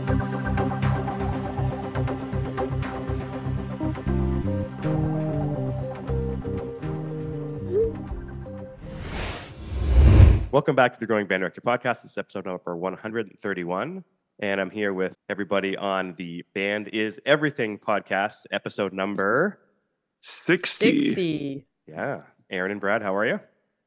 Welcome back to the Growing Band Director Podcast. This is episode number 131, and I'm here with everybody on the Band is Everything podcast, episode number 60. Yeah. Erin and Brad, how are you?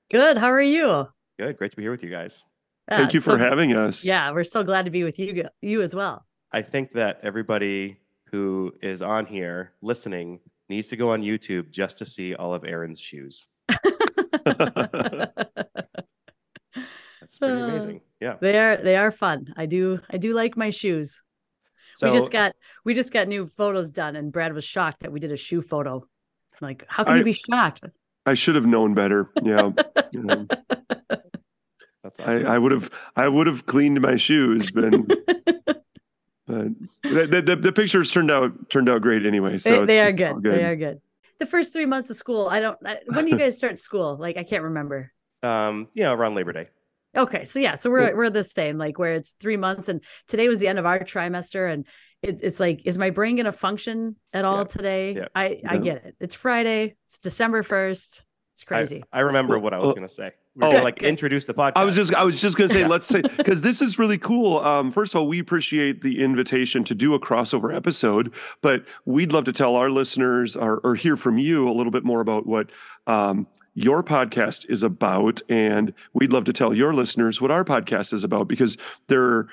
Good. How are you? Good. Great to be here with you guys. Yeah, Thank you for having us. Yeah, we're so glad to be with you as well. I think that everybody who is on here listening needs to go on YouTube just to see all of Erin's shoes. That's pretty amazing. Yeah. They are fun. I do like my shoes. So we just got new photos done, and Brad was shocked that we did a shoe photo. Like, how can you be shocked? I should have known better. Yeah. That's awesome. I would have cleaned my shoes, but the pictures turned out great anyway. So they are good. They are good. The first 3 months of school, when do you guys start school? Like, I can't remember. Around Labor Day. Okay, so we're the same, like where it's 3 months, and today was the end of our trimester, and it's like, is my brain gonna function at all today? Yeah. I get it. It's Friday. It's December 1st. It's crazy. I remember what I was gonna say. We're gonna introduce the podcast. I was just gonna say, let's say, because this is really cool. First of all, we appreciate the invitation to do a crossover episode, but we'd love to tell our listeners or hear from you a little bit more about what your podcast is about, and we'd love to tell your listeners what our podcast is about, because they're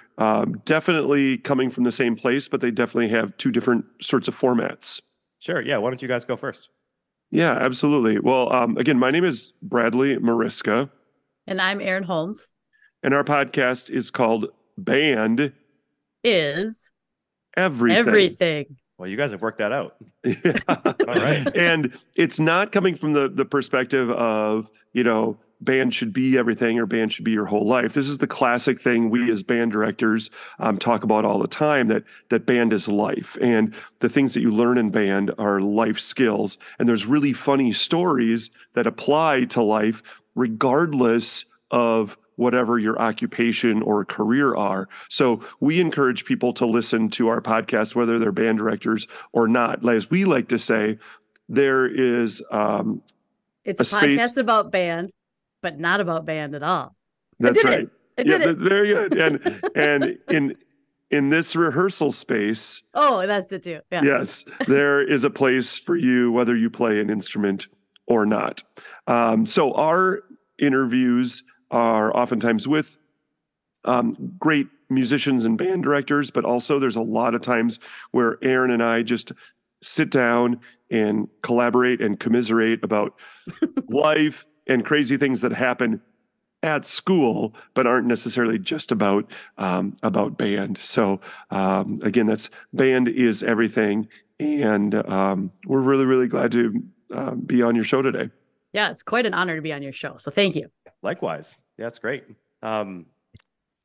definitely coming from the same place, but they definitely have two different sorts of formats. Sure. Yeah. Why don't you guys go first? Yeah, absolutely. Well, again, my name is Bradley Mariska. And I'm Erin Holmes. And our podcast is called Band is Everything. Well, you guys have worked that out. Yeah. All right. And it's not coming from the perspective of, band should be everything or band should be your whole life. This is the classic thing we as band directors talk about all the time, that band is life. And the things that you learn in band are life skills. And there's really funny stories that apply to life regardless of whatever your occupation or career are. So we encourage people to listen to our podcast, whether they're band directors or not. As we like to say, there is it's a podcast about band, but not about band at all. That's right. I did it. Very good. And in this rehearsal space. Oh, that's it too. Yeah. Yes, there is a place for you, whether you play an instrument or not. So our interviews are oftentimes with great musicians and band directors, but also there's a lot of times where Erin and I just sit down and collaborate and commiserate about life and crazy things that happen at school, but aren't necessarily just about band. So again, that's Band is Everything, and we're really, really glad to be on your show today. Yeah, it's quite an honor to be on your show. So thank you. Likewise. Yeah, it's great. Tell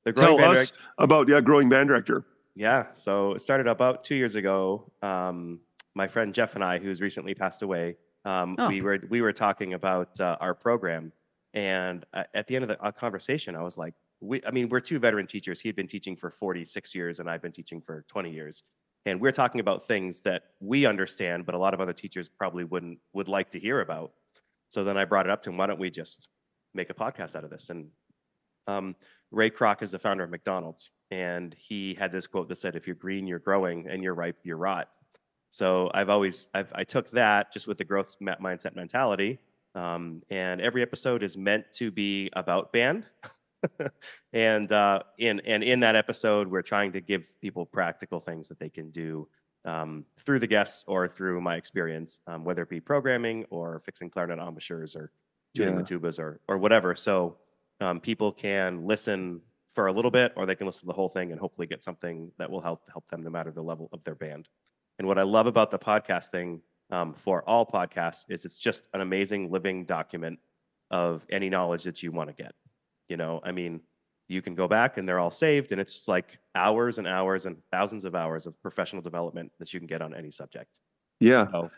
us about Growing Band Director. Yeah, so it started about 2 years ago. My friend Jeff and I, who's recently passed away, we were talking about our program, and at the end of the conversation, I was like, we're two veteran teachers. He had been teaching for 46 years, and I've been teaching for 20 years. And we're talking about things that we understand, but a lot of other teachers probably would like to hear about. So then I brought it up to him, why don't we just make a podcast out of this? And Ray Kroc is the founder of McDonald's, and he had this quote that said, if you're green, you're growing, and you're ripe, you're rot. So I took that just with the growth mindset mentality, and every episode is meant to be about band. And in that episode, we're trying to give people practical things that they can do through the guests or through my experience, whether it be programming or fixing clarinet embouchures or tuning the tubas or whatever. So people can listen for a little bit, or they can listen to the whole thing and hopefully get something that will help them no matter the level of their band. And what I love about the podcast thing for all podcasts is it's just an amazing living document of any knowledge that you want to get. You can go back and they're all saved, and it's just like hours and hours and thousands of hours of professional development that you can get on any subject. Yeah. So,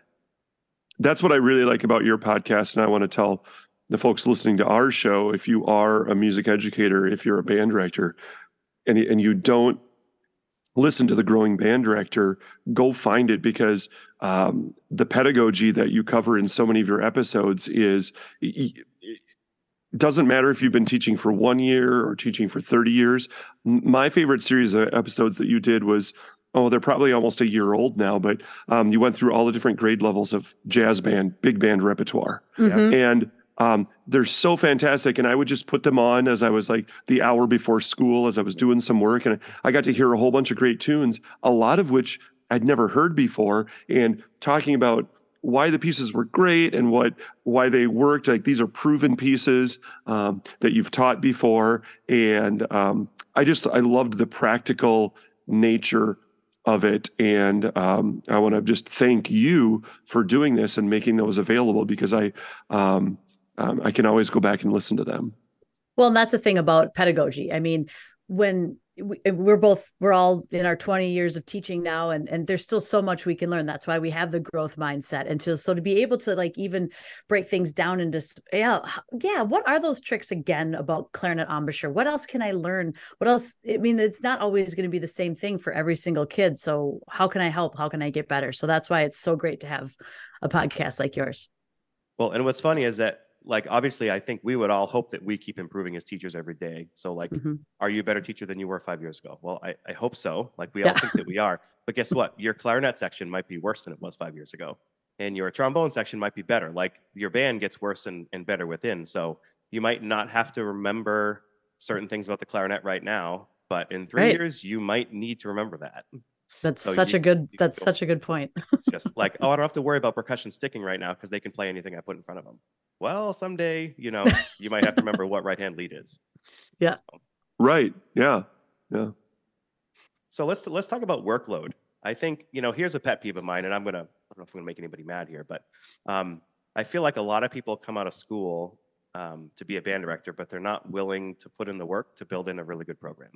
that's what I really like about your podcast. And I want to tell the folks listening to our show, if you are a music educator, if you're a band director, and you don't listen to The Growing Band Director, go find it, because the pedagogy that you cover in so many of your episodes is, it doesn't matter if you've been teaching for 1 year or teaching for 30 years. My favorite series of episodes that you did was, they're probably almost a year old now, but you went through all the different grade levels of jazz band, big band repertoire. Mm-hmm. And they're so fantastic. And I would just put them on as I was like the hour before school, as I was doing some work. And I got to hear a whole bunch of great tunes, a lot of which I'd never heard before, and talking about why the pieces were great and why they worked. Like, these are proven pieces that you've taught before. And I loved the practical nature of it. And I want to just thank you for doing this and making those available, because I can always go back and listen to them. Well, and that's the thing about pedagogy. I mean, when we're all in our 20 years of teaching now, and there's still so much we can learn. That's why we have the growth mindset. And so to be able to like even break things down into, what are those tricks again about clarinet embouchure? What else can I learn? What else? I mean, it's not always going to be the same thing for every single kid. So how can I help? How can I get better? So that's why it's so great to have a podcast like yours. Well, and what's funny is that, like, obviously, I think we would all hope that we keep improving as teachers every day. So, like, are you a better teacher than you were 5 years ago? Well, I hope so. Like, we all think that we are. But guess what? Your clarinet section might be worse than it was 5 years ago. And your trombone section might be better. Like, your band gets worse and better within. So you might not have to remember certain things about the clarinet right now. But in 3 years, you might need to remember that. That's such a good point. It's just like, I don't have to worry about percussion sticking right now because they can play anything I put in front of them. Well, someday, you might have to remember what right-hand lead is. Yeah. So. Right. Yeah. So let's talk about workload. I think, here's a pet peeve of mine, and I don't know if I'm going to make anybody mad here, but I feel like a lot of people come out of school to be a band director, but they're not willing to put in the work to build in a really good program.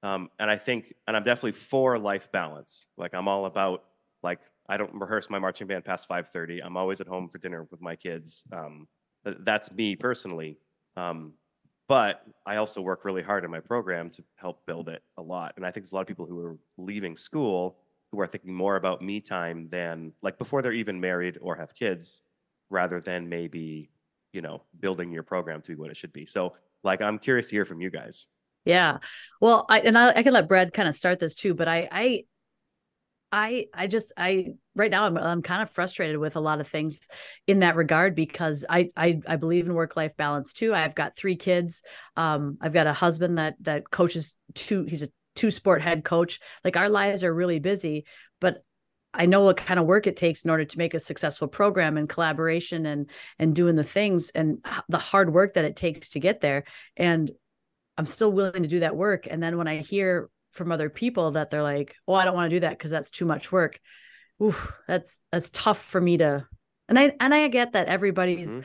And I'm definitely for life balance. Like, I'm all about, like, I don't rehearse my marching band past 5:30. I'm always at home for dinner with my kids. That's me personally. But I also work really hard in my program to help build it a lot. And I think there's a lot of people who are leaving school who are thinking more about me time than, like, before they're even married or have kids, rather than maybe, building your program to be what it should be. So, like, I'm curious to hear from you guys. Yeah. Well, I can let Brad kind of start this too, but I right now I'm kind of frustrated with a lot of things in that regard, because I believe in work-life balance too. I've got 3 kids. I've got a husband that coaches he's a 2-sport head coach. Like, our lives are really busy, but I know what kind of work it takes in order to make a successful program, and collaboration and doing the things and the hard work that it takes to get there. And I'm still willing to do that work. And then when I hear from other people that they're like, "Oh, I don't want to do that because that's too much work." Oof, that's tough for me to. And I get that everybody's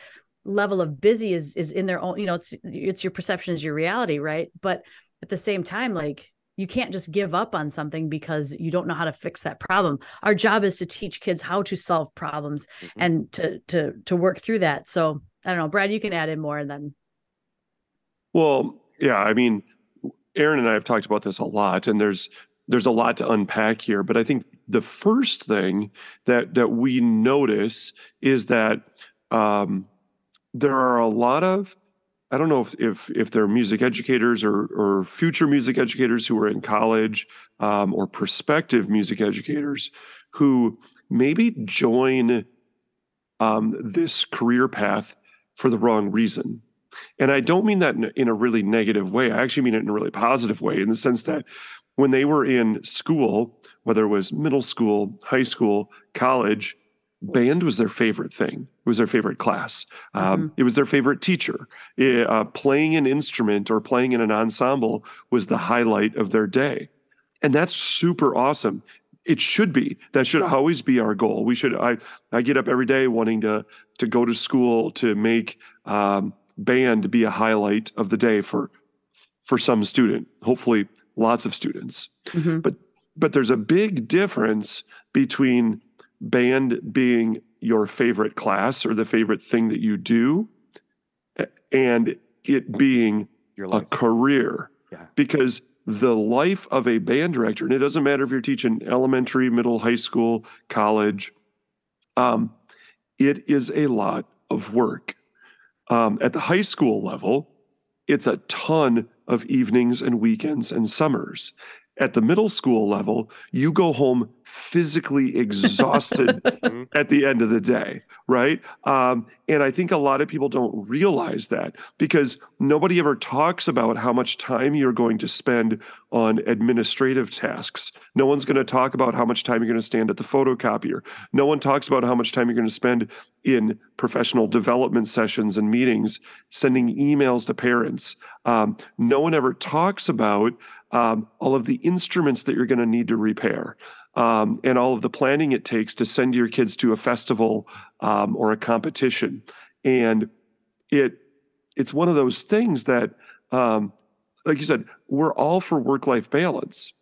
level of busy is in their own. It's your perception is your reality, right? But at the same time, like, you can't just give up on something because you don't know how to fix that problem. Our job is to teach kids how to solve problems and to work through that. So I don't know, Brad, you can add in more, and then. Well, yeah, I mean, Erin and I have talked about this a lot, and there's a lot to unpack here. But I think the first thing that we notice is that there are a lot of, I don't know if they're music educators or future music educators who are in college, or prospective music educators who maybe join this career path for the wrong reason. And I don't mean that in a really negative way. I actually mean it in a really positive way, in the sense that when they were in school, whether it was middle school, high school, college, band was their favorite thing. It was their favorite class. It was their favorite teacher. Playing an instrument or playing in an ensemble was the highlight of their day. And that's super awesome. It should be. That should always be our goal. I get up every day wanting to go to school to make band be a highlight of the day for some student, hopefully lots of students. But there's a big difference between band being your favorite class or the favorite thing that you do, and it being a career. Yeah. Because the life of a band director, and it doesn't matter if you're teaching elementary, middle, high school, college, it is a lot of work. At the high school level, it's a ton of evenings and weekends and summers. At the middle school level, you go home physically exhausted at the end of the day, right? And I think a lot of people don't realize that because nobody ever talks about how much time you're going to spend on administrative tasks. No one's going to talk about how much time you're going to stand at the photocopier. No one talks about how much time you're going to spend in professional development sessions and meetings, sending emails to parents. No one ever talks about all of the instruments that you're going to need to repair, and all of the planning it takes to send your kids to a festival or a competition. And it's one of those things that, like you said, we're all for work-life balance.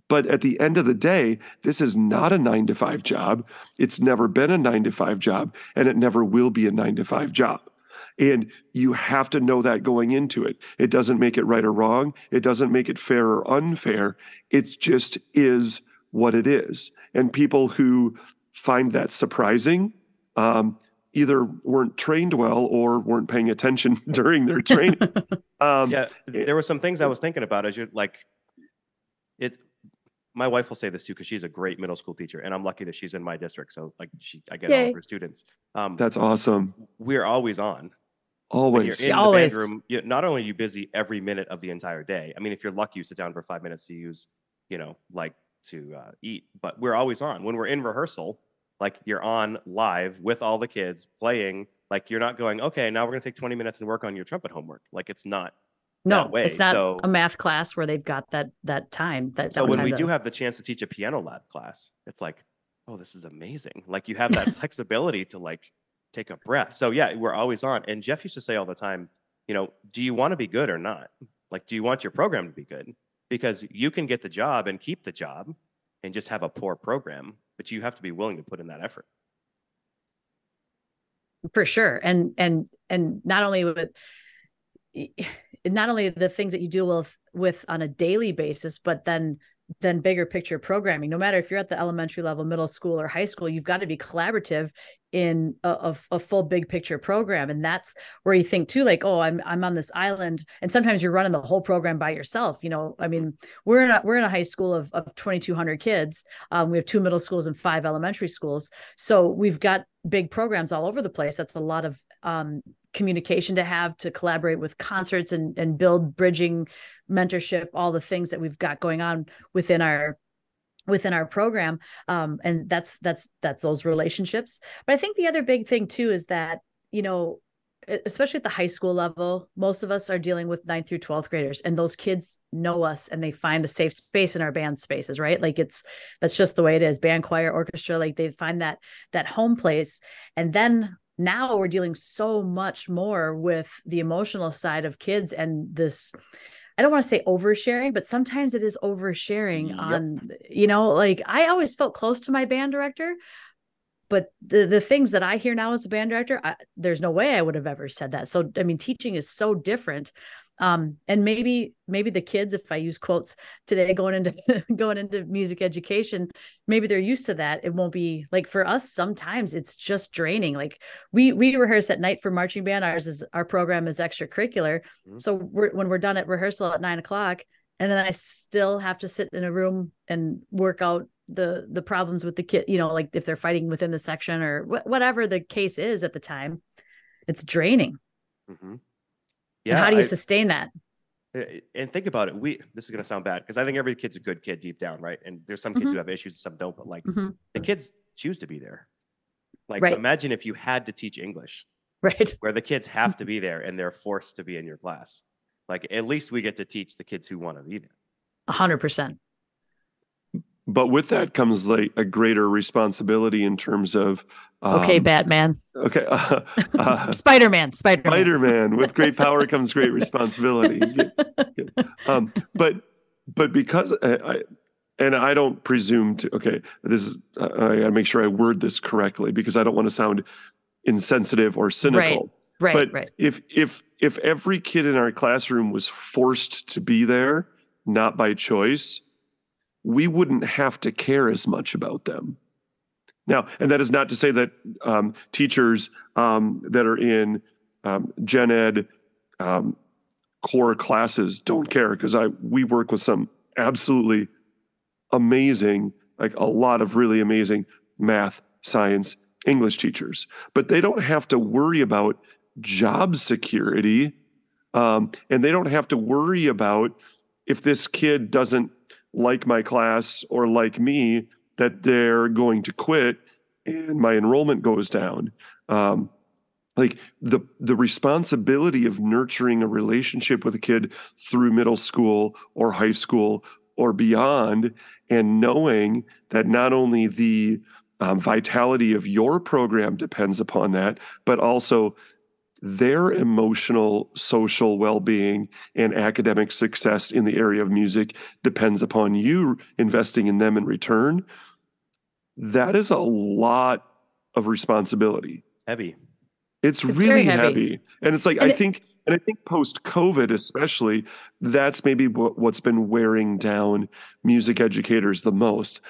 But at the end of the day, this is not a 9-to-5 job. It's never been a 9-to-5 job, and it never will be a 9-to-5 job. And you have to know that going into it. It doesn't make it right or wrong. It doesn't make it fair or unfair. It just is what it is. And people who find that surprising either weren't trained well or weren't paying attention during their training. Yeah, there were some things I was thinking about as you're like, my wife will say this too, because she's a great middle school teacher, and I'm lucky that she's in my district. So like I get all of her students. That's awesome. We're always on. Always. When you're in the band room, not only are you busy every minute of the entire day. I mean, if you're lucky, you sit down for 5 minutes to use, to eat. But we're always on. When we're in rehearsal, like you're on live with all the kids playing. Like you're not going, okay, now we're going to take 20 minutes and work on your trumpet homework. Like it's not. No, it's not a math class where they've got that time. So when we do have the chance to teach a piano lab class, it's like, oh, this is amazing. Like you have that flexibility to like take a breath. So yeah, we're always on. And Jeff used to say all the time, do you want to be good or not? Like, do you want your program to be good? Because you can get the job and keep the job and just have a poor program, but you have to be willing to put in that effort. For sure. And not only the things that you deal with on a daily basis, but then bigger picture programming. No matter if you're at the elementary level, middle school, or high school, you've got to be collaborative in a full big picture program. And that's where you think too, like, oh, I'm on this island, and sometimes you're running the whole program by yourself. I mean, we're in a high school of 2,200 kids. We have 2 middle schools and 5 elementary schools, so we've got big programs all over the place. That's a lot of communication to have to collaborate with concerts and build bridging mentorship, all the things that we've got going on within our program. And that's those relationships. But I think the other big thing too is that, especially at the high school level, most of us are dealing with 9th through 12th graders, and those kids know us and they find a safe space in our band spaces, right? Like that's just the way it is. Band, choir, orchestra, like they find that home place. And then now we're dealing so much more with the emotional side of kids and this, I don't want to say oversharing, but sometimes it is oversharing on, like I always felt close to my band director, but the things that I hear now as a band director, there's no way I would have ever said that. So, I mean, teaching is so different. And maybe the kids, if I use quotes today, going into music education, maybe they're used to that. It won't be like for us. Sometimes it's just draining. Like we rehearse at night for marching band. Our program is extracurricular. Mm-hmm. So when we're done at rehearsal at 9:00, and then I still have to sit in a room and work out the problems with the kid, like if they're fighting within the section or whatever the case is at the time, it's draining. Mm-hmm. Yeah. And how do you sustain that? And think about it. This is going to sound bad because I think every kid's a good kid deep down, right? And there's some kids mm-hmm. who have issues and some don't, but like the kids choose to be there. Like imagine if you had to teach English, right? Where the kids have to be there and they're forced to be in your class. Like at least we get to teach the kids who want to be there. 100%. But with that comes like a greater responsibility in terms of okay, Batman. Okay, Spider-Man. With great power comes great responsibility. But because I don't presume to. Okay, this is I got to make sure I word this correctly because I don't want to sound insensitive or cynical. Right. If every kid in our classroom was forced to be there, not by choice, we wouldn't have to care as much about them. Now, and that is not to say that teachers that are in gen ed core classes don't care, because we work with some absolutely amazing, like a lot of really amazing math, science, English teachers, but they don't have to worry about job security, and they don't have to worry about if this kid doesn't like my class or like me, that they're going to quit and my enrollment goes down. Like the responsibility of nurturing a relationship with a kid through middle school or high school or beyond, and knowing that not only the vitality of your program depends upon that, but also their emotional, social well-being and academic success in the area of music depends upon you investing in them in return. That is a lot of responsibility. Heavy. It's really heavy. And it's like, I think post-COVID especially, that's maybe what's been wearing down music educators the most.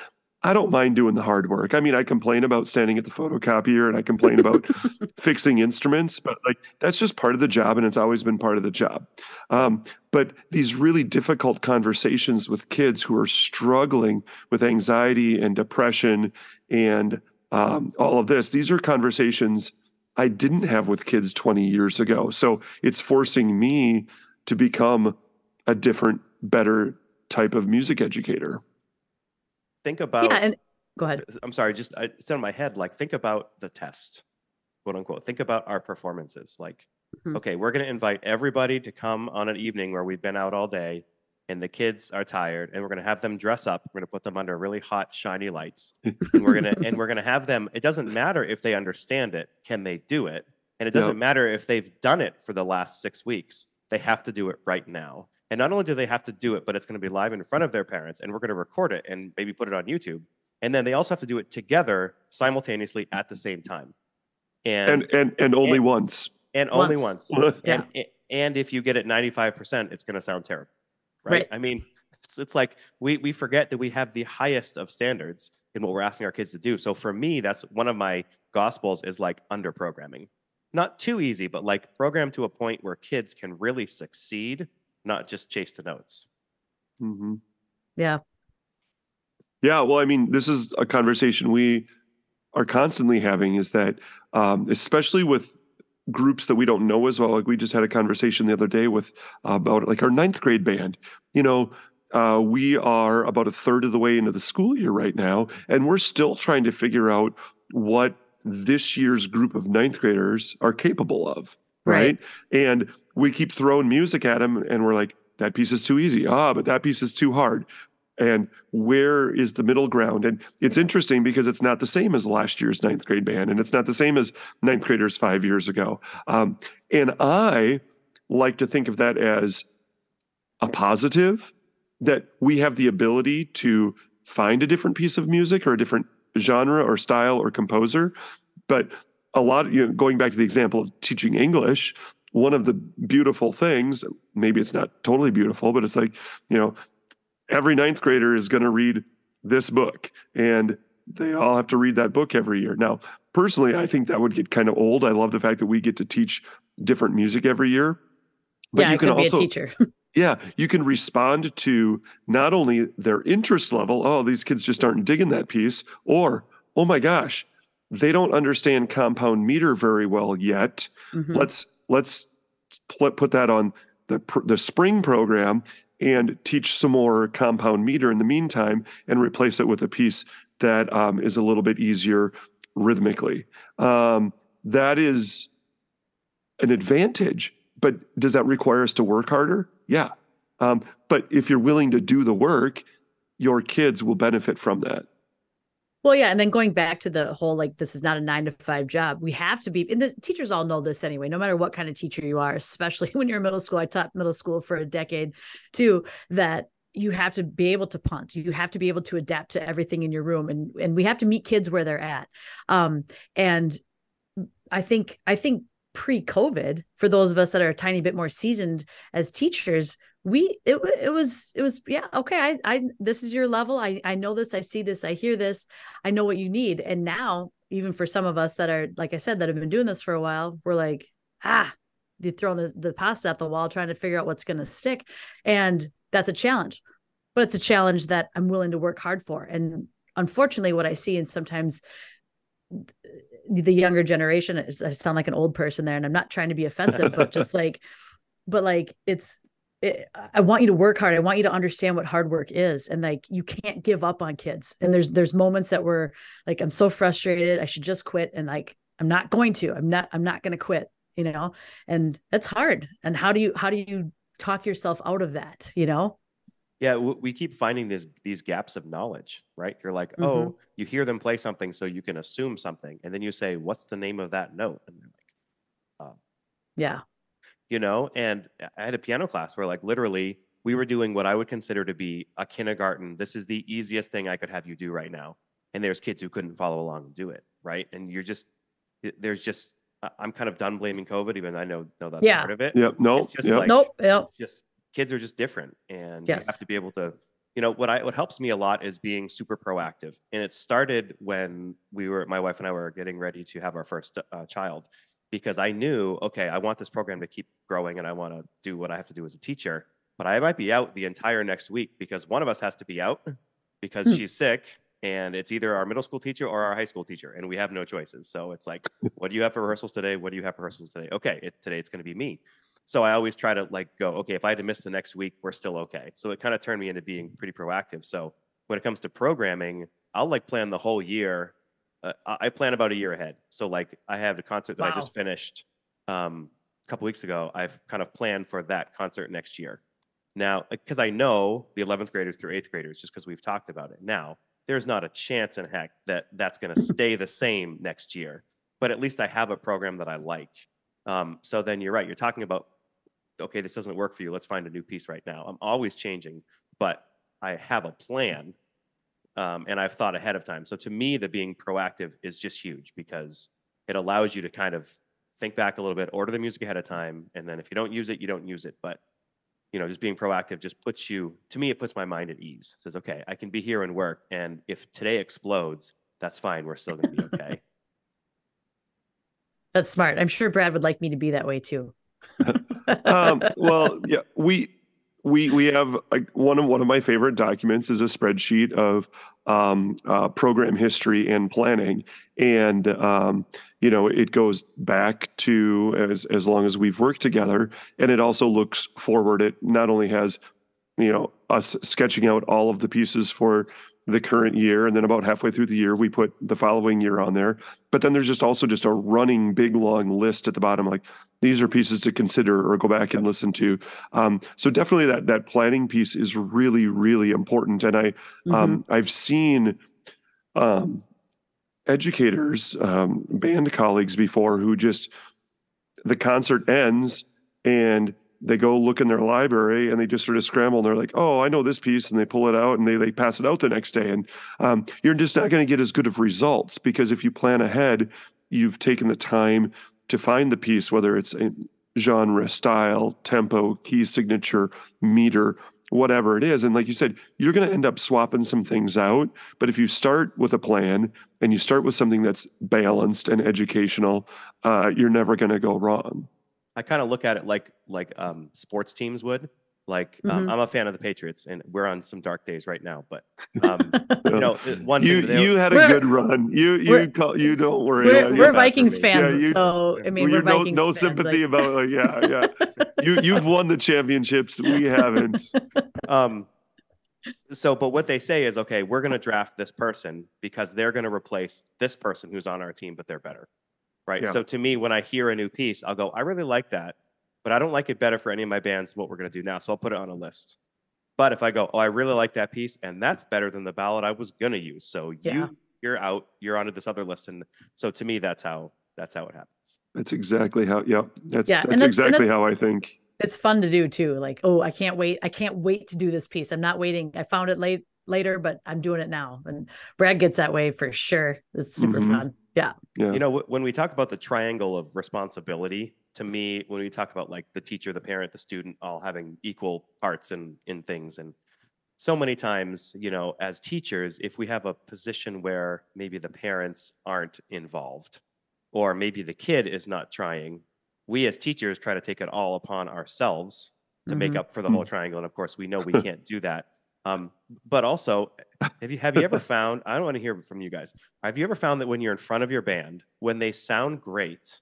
I don't mind doing the hard work. I mean, I complain about standing at the photocopier and I complain about fixing instruments, but like that's just part of the job, and it's always been part of the job. But these really difficult conversations with kids who are struggling with anxiety and depression and all of this, these are conversations I didn't have with kids 20 years ago. So it's forcing me to become a different, better type of music educator. Think about, and go ahead. I'm sorry, it's in my head. Like, think about the test, quote unquote. Think about our performances. Like, okay, we're going to invite everybody to come on an evening where we've been out all day and the kids are tired, and we're going to have them dress up. We're going to put them under really hot, shiny lights, and we're going to have them. It doesn't matter if they understand it. Can they do it? And it doesn't matter if they've done it for the last 6 weeks. They have to do it right now. And not only do they have to do it, but it's going to be live in front of their parents, and we're going to record it and maybe put it on YouTube. And then they also have to do it together simultaneously at the same time. And only once. And only once. And if you get it 95%, it's going to sound terrible. Right? I mean, it's like we forget that we have the highest of standards in what we're asking our kids to do. So for me, that's one of my gospels, is like under programming. Not too easy, but like program to a point where kids can really succeed, not just chase the notes. Mm-hmm. Yeah. Yeah. Well, I mean, this is a conversation we are constantly having, is that especially with groups that we don't know as well. Like, we just had a conversation the other day with about like our 9th grade band. You know, we are about a third of the way into the school year right now, and we're still trying to figure out what this year's group of 9th graders are capable of. Right. And we keep throwing music at them, and we're like, that piece is too easy. But that piece is too hard. And where is the middle ground? And it's interesting because it's not the same as last year's 9th grade band, and it's not the same as 9th graders 5 years ago. And I like to think of that as a positive, that we have the ability to find a different piece of music or a different genre or style or composer. But a lot, going back to the example of teaching English, one of the beautiful things, maybe it's not totally beautiful, but it's like, every 9th grader is going to read this book, and they all have to read that book every year. Now, personally, I think that would get kind of old. I love the fact that we get to teach different music every year. But you can also be a teacher. You can respond to not only their interest level, oh, these kids just aren't digging that piece, or, oh my gosh, they don't understand compound meter very well yet. Mm-hmm. Let's put that on the spring program and teach some more compound meter in the meantime, and replace it with a piece that is a little bit easier rhythmically. That is an advantage, but does that require us to work harder? Yeah. But if you're willing to do the work, your kids will benefit from that. Well, yeah. And then going back to the whole, like, this is not a 9-to-5 job. We have to be, and the teachers all know this anyway, no matter what kind of teacher you are, especially when you're in middle school. I taught middle school for a decade too, that you have to be able to punt. You have to be able to adapt to everything in your room. And we have to meet kids where they're at. And I think pre-COVID, for those of us that are a tiny bit more seasoned as teachers, it was yeah, okay, I this is your level. I know this, I see this, I hear this, I know what you need. And now, even for some of us that are, like I said, that have been doing this for a while, we're like, you're throwing the pasta at the wall, trying to figure out what's going to stick. And that's a challenge, but it's a challenge that I'm willing to work hard for. And unfortunately, what I see, and sometimes the younger generation, I sound like an old person there, and I'm not trying to be offensive, but just like, I want you to work hard. I want you to understand what hard work is. And like, you can't give up on kids. And there's moments that we're like, I'm so frustrated, I should just quit. And like, I'm not going to, I'm not going to quit, and that's hard. And how do you talk yourself out of that? Yeah, we keep finding these gaps of knowledge, right? You're like, oh, you hear them play something, so you can assume something, and then you say, "What's the name of that note?" And they're like, "Yeah." And I had a piano class where, like, literally, we were doing what I would consider to be a kindergarten. This is the easiest thing I could have you do right now, and there's kids who couldn't follow along and do it, right? And I'm kind of done blaming COVID, even though I know that's part of it. Yep. No. It's just it's just kids are just different, and you have to be able to, what helps me a lot is being super proactive. And it started when my wife and I were getting ready to have our first child, because I knew, okay, I want this program to keep growing and I want to do what I have to do as a teacher, but I might be out the entire next week because one of us has to be out because she's sick, and it's either our middle school teacher or our high school teacher, and we have no choices. So it's like, what do you have for rehearsals today? What do you have for rehearsals today? Okay, today it's going to be me. So I always try to like go, okay, if I had to miss the next week, we're still okay. So it kind of turned me into being pretty proactive. So when it comes to programming, I'll like plan the whole year. I plan about a year ahead. So like I have the concert that I just finished a couple weeks ago. I've kind of planned for that concert next year. Now, because I know the 11th graders through 8th graders, just because we've talked about it. Now, there's not a chance in heck that that's going to stay the same next year. But at least I have a program that I like. So then you're right. You're talking about, okay, this doesn't work for you. Let's find a new piece right now. I'm always changing, but I have a plan, and I've thought ahead of time. So to me, the being proactive is just huge, because it allows you to kind of think back a little bit, order the music ahead of time, and then if you don't use it, you don't use it. But just being proactive just it puts my mind at ease. It says, okay, I can be here and work, and if today explodes, that's fine. We're still going to be okay. That's smart. I'm sure Brad would like me to be that way too. Well, yeah, we have like one of my favorite documents is a spreadsheet of program history and planning, and it goes back to as long as we've worked together, and it also looks forward. It not only has us sketching out all of the pieces for the current year, and then about halfway through the year we put the following year on there, but then there's just a running big long list at the bottom, like these are pieces to consider or go back and listen to. So definitely that planning piece is really, really important. And I've seen educators, band colleagues before, who just, the concert ends and they go look in their library and they just sort of scramble and they're like, oh, I know this piece, and they pull it out and they pass it out the next day. And you're just not going to get as good of results, because if you plan ahead, you've taken the time to find the piece, whether it's a genre, style, tempo, key signature, meter, whatever it is. And like you said, you're going to end up swapping some things out. But if you start with a plan and you start with something that's balanced and educational, you're never going to go wrong. I kind of look at it like sports teams would. Like I'm a fan of the Patriots, and we're on some dark days right now. But one you had a good run. You don't worry. We're Vikings fans, so I mean, we're Vikings no fans, sympathy about yeah. You've won the championships. We haven't. But what they say is, okay, we're going to draft this person because they're going to replace this person who's on our team, but they're better. Right. Yeah. So to me, when I hear a new piece, I'll go, I really like that, but I don't like it better for any of my bands than what we're going to do now. So I'll put it on a list. But if I go, oh, I really like that piece, and that's better than the ballad I was going to use. So you're out, you're onto this other list. And so to me, that's how it happens. That's exactly how, that's exactly how I think. It's fun to do too. Like, oh, I can't wait to do this piece. I'm not waiting. I found it later, but I'm doing it now. And Brad gets that way for sure. It's super fun. Yeah. Yeah. You know, when we talk about the triangle of responsibility, to me, when we talk about like the teacher, the parent, the student, all having equal parts in things, and so many times, you know, as teachers, if we have a position where maybe the parents aren't involved, or maybe the kid is not trying, we as teachers try to take it all upon ourselves to make up for the whole triangle. And of course, we know we can't do that. But also, have you ever found, I don't want to hear from you guys, have you ever found that when you're in front of your band, when they sound great,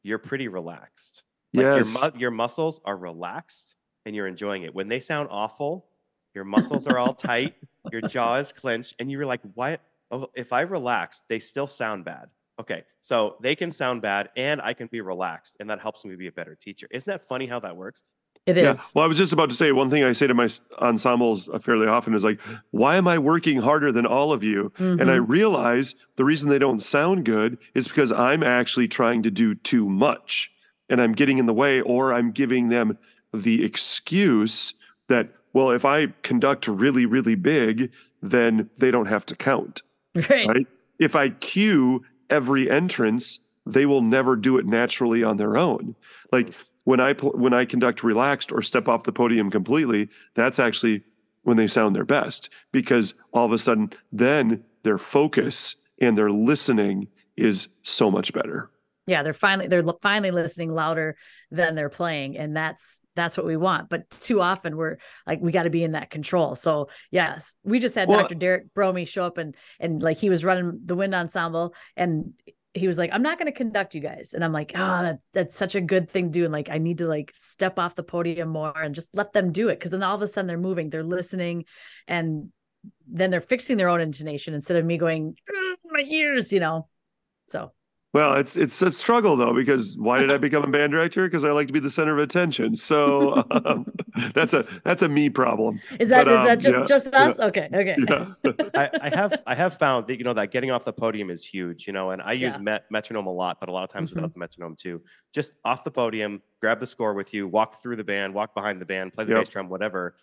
you're pretty relaxed? Like Yes. your muscles are relaxed and you're enjoying it. When they sound awful, your muscles are all tight, your jaw is clenched, and you're like, why? Oh, if I relax, they still sound bad. Okay, so they can sound bad and I can be relaxed, and that helps me be a better teacher. Isn't that funny how that works? It Yeah. is. Well, I was just about to say, one thing I say to my ensembles fairly often is like, why am I working harder than all of you? And I realize the reason they don't sound good is because I'm actually trying to do too much and I'm getting in the way, or I'm giving them the excuse that, well, if I conduct really, really big, then they don't have to count. Right? If I cue every entrance, they will never do it naturally on their own. Like, when I conduct relaxed or step off the podium completely, that's actually when they sound their best, because all of a sudden then their focus and their listening is so much better. Yeah, they're finally listening louder than they're playing, and that's what we want. But too often we're like, we got to be in that control. So yes, we just had Dr. Derek Bromey show up and like he was running the wind ensemble, and he was like, I'm not going to conduct you guys. And I'm like, oh, that's such a good thing to do. And like, I need to like step off the podium more and just let them do it. Cause then all of a sudden they're moving, they're listening, and then they're fixing their own intonation instead of me going, my ears, you know? So. Well, it's a struggle though, because why did I become a band director? Because I like to be the center of attention. So that's a me problem. Is that just us? Yeah. Okay. Yeah. I have found that, you know, that getting off the podium is huge, you know, and I use metronome a lot, but a lot of times without the metronome too. Just off the podium, grab the score with you, walk through the band, walk behind the band, play the bass drum, whatever.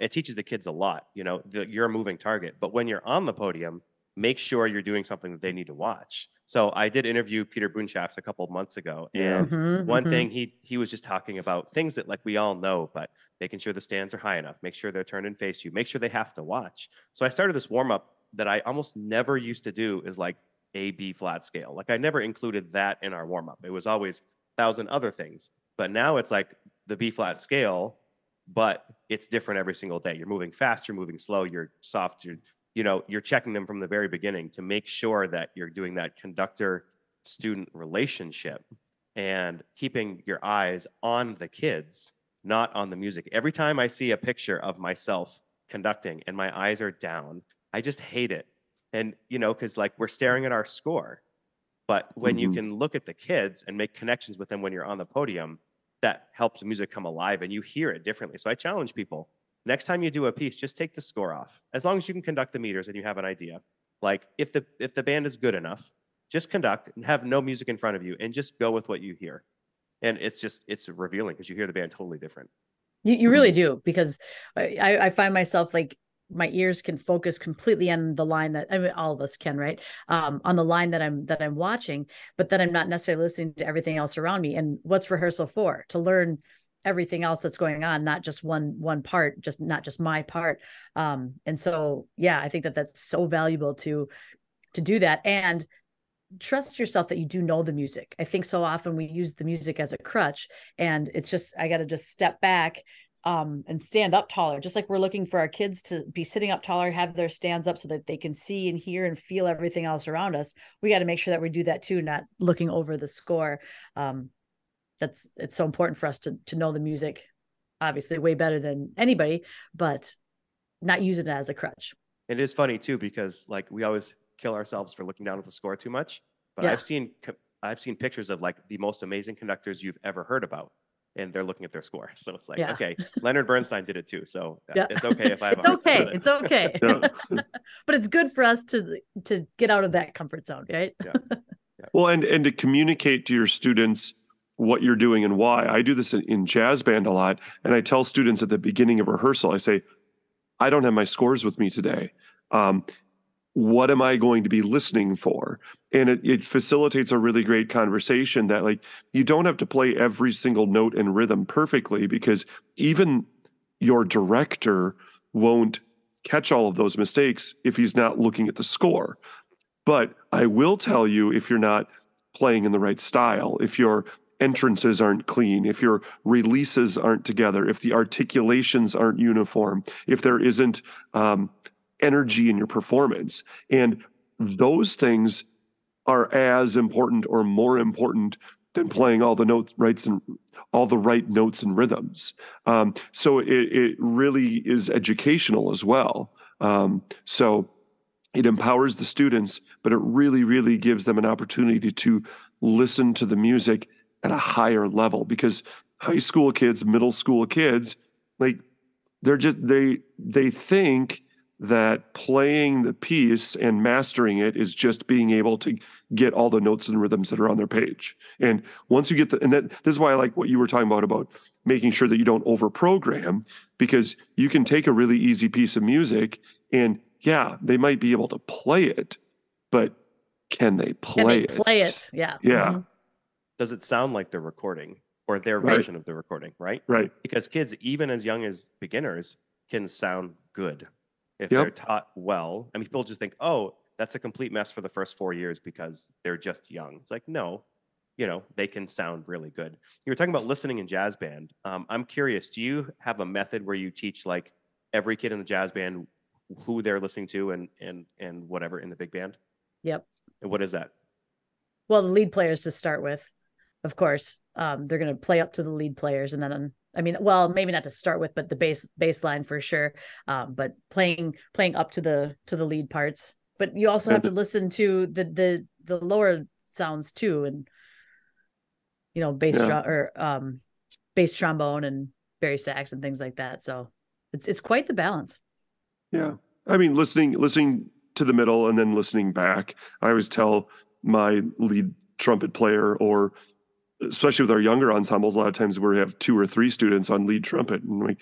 It teaches the kids a lot, you know, you're a moving target. But when you're on the podium, make sure you're doing something that they need to watch. So I did interview Peter Boonshaft a couple of months ago, and one thing he was just talking about things that like we all know, but making sure the stands are high enough, make sure they're turned and face you, make sure they have to watch. So I started this warm up that I almost never used to do, is like A B flat scale. Like I never included that in our warm up. It was always 1,000 other things. But now it's like the B flat scale, but it's different every single day. You're moving fast, you're moving slow, you're soft, you're checking them from the very beginning to make sure that you're doing that conductor-student relationship and keeping your eyes on the kids, not on the music. Every time I see a picture of myself conducting and my eyes are down, I just hate it. And, you know, because like we're staring at our score. But when you can look at the kids and make connections with them when you're on the podium, that helps the music come alive and you hear it differently. So I challenge people. Next time you do a piece, just take the score off. As long as you can conduct the meters and you have an idea. Like if the band is good enough, just conduct and have no music in front of you and just go with what you hear. And it's revealing because you hear the band totally different. You really do, because I find myself like my ears can focus completely on the line that, I mean, all of us can, right? On the line that I'm watching, but then I'm not necessarily listening to everything else around me. And what's rehearsal for? To learn everything else that's going on, not just one part, not just my part. And so, yeah, I think that's so valuable to do that and trust yourself that you do know the music. I think so often we use the music as a crutch, and it's just, I got to just step back and stand up taller, just like we're looking for our kids to be sitting up taller, have their stands up so that they can see and hear and feel everything else around us. We got to make sure that we do that too, not looking over the score. It's so important for us to know the music, obviously way better than anybody, but not use it as a crutch. It is funny too, because like we always kill ourselves for looking down at the score too much. But I've seen pictures of like the most amazing conductors you've ever heard about, and they're looking at their score. So it's like, okay, Leonard Bernstein did it too. So it's okay if I have it's okay. But it's good for us to get out of that comfort zone, right? Well, and to communicate to your students what you're doing and why. I do this in jazz band a lot, and I tell students at the beginning of rehearsal, I say, I don't have my scores with me today. what am I going to be listening for? And it facilitates a really great conversation that, like, you don't have to play every single note and rhythm perfectly, because even your director won't catch all of those mistakes if he's not looking at the score. But I will tell you, if you're not playing in the right style, if your entrances aren't clean, if your releases aren't together, if the articulations aren't uniform, if there isn't energy in your performance. And those things are as important or more important than playing all the notes rights and all the right notes and rhythms. So it really is educational as well. So it empowers the students, but it really, really gives them an opportunity to listen to the music at a higher level, because high school kids, middle school kids, like, they think that playing the piece and mastering it is just being able to get all the notes and rhythms that are on their page. And once you get this is why I like what you were talking about making sure that you don't over program, because you can take a really easy piece of music and yeah, they might be able to play it, but can they play it? Yeah. Yeah. Mm-hmm. Does it sound like they're recording, or their version of the recording, right? Right. Because kids, even as young as beginners, can sound good if they're taught well. I mean, people just think, oh, that's a complete mess for the first 4 years because they're just young. It's like, no, they can sound really good. You were talking about listening in jazz band. I'm curious, do you have a method where you teach, like, every kid in the jazz band who they're listening to and whatever in the big band? Yep. And what is that? Well, the lead players to start with, of course. They're going to play up to the lead players, and then well, maybe not to start with, but the bass line for sure. But playing up to the lead parts. But you also have to listen to the lower sounds too, and bass drum or bass trombone and bari sax and things like that. So it's quite the balance. Yeah. I mean, listening to the middle and then listening back. I always tell my lead trumpet player, or especially with our younger ensembles, a lot of times we have 2 or 3 students on lead trumpet, and